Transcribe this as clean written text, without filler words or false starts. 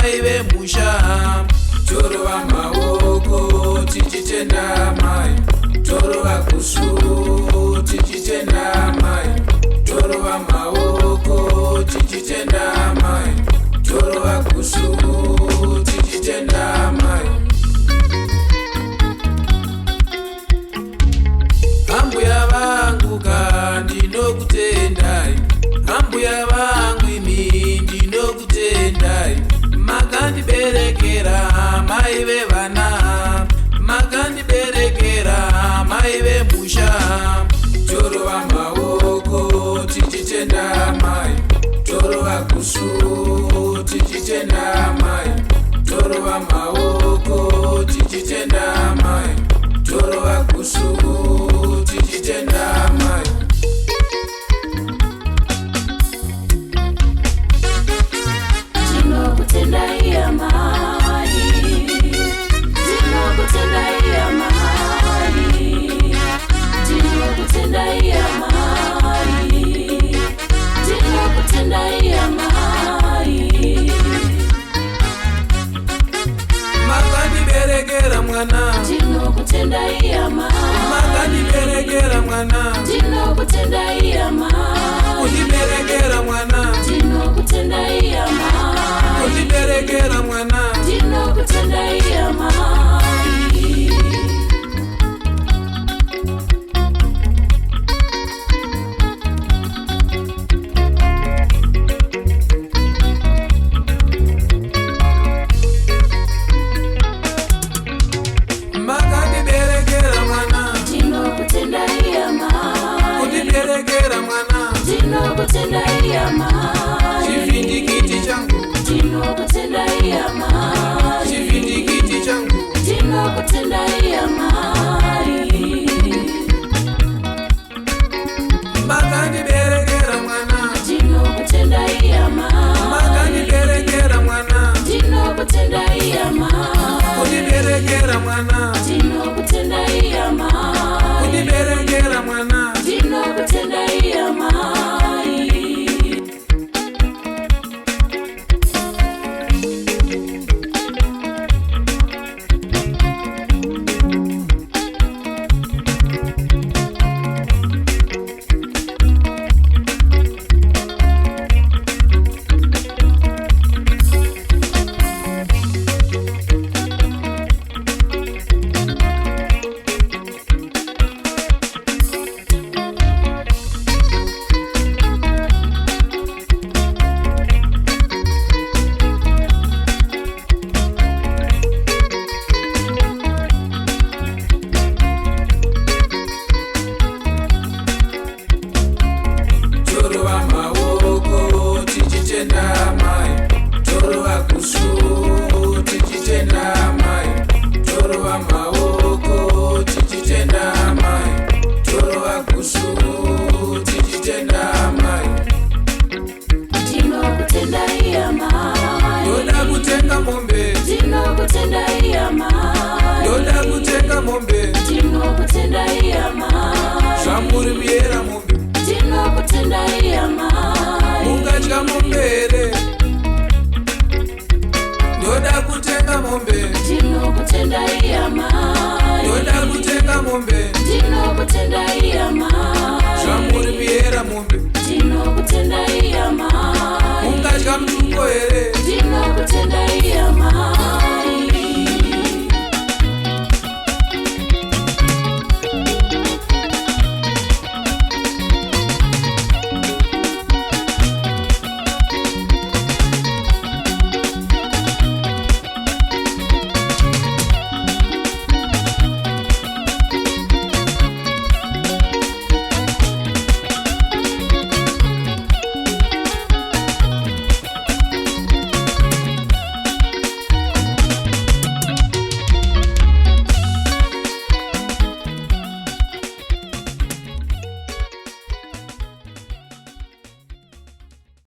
mai vemusha. Torova maoko tichitenda mai, torova kusu tichitenda mai, torova maoko tichitenda mai, torova kusu tichitenda mai. Ambuya vangu ndinokutendai, ambuya vangu imi ndinokutendai. Makandiberekera mai vevana, makandiberekera mai vemusha. Torova maoko tichitenda mai, torova kusu tichitenda mai, torova maoko tichitenda mai, torova kusu tichitenda mai. Ndinokutendai amai, ndinokutendai amai, ndinokutendai amai, ndinokutendai amai. Makandiberekera mwana, Ndinokutendai amai, makandiberekera mwana, ndinokutendai amai, kundiberekera mwana, ndinokutendai amai, kundiberekera mwana. ndinokutendai amai. Makandiberekera mwana, Ndinokutendai amai, kundiberekera mwana, ndinokutendai amai, chivhindikiti changu, ndinokutendai amai, chivhindikiti changu. ndinokutendai amai. Makandiberekera mwana, Ndinokutendai amai, makandiberekera mwana, ndinokutendai amai, kundiberekera mwana, ndinokutendai amai, kundiberekera mwana. ndinokutendai amai. Torova maoko tichitenda mai, torova kusu tichitenda mai, torova maoko tichitenda mai, torova kusu tichitenda mai. Ndinokutendai amai, Ndoda kutenga mombe, ndinokutendai amai, ndoda kutenga mombe, ndinokutendai amai, zvamuri kuyera mombe, ndinokutendai amai, mungadya mombe here. Ndoda kutenga mombe, ndinokutendai amai, ndoda kutenga mombe, ndinokutendai amai, zvamuri kuyera mombe.